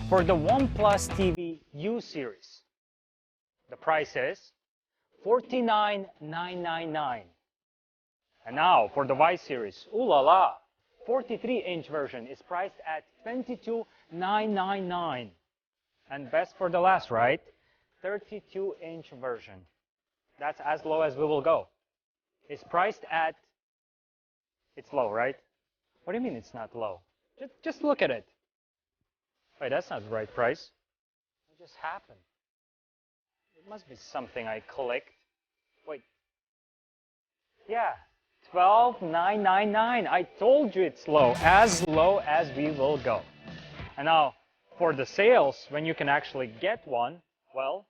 For the Oneplus TV U series, the price is $49,999. And now for the Y series, ooh la la, 43-inch version is priced at $22,999. And best for the last, right? 32-inch version. That's as low as we will go. It's priced at, it's low, right? What do you mean it's not low? Just look at it. Wait, that's not the right price. What just happened? It must be something I clicked. Wait. Yeah, $12,999. I told you it's low as we will go. And now, for the sales, when you can actually get one, well,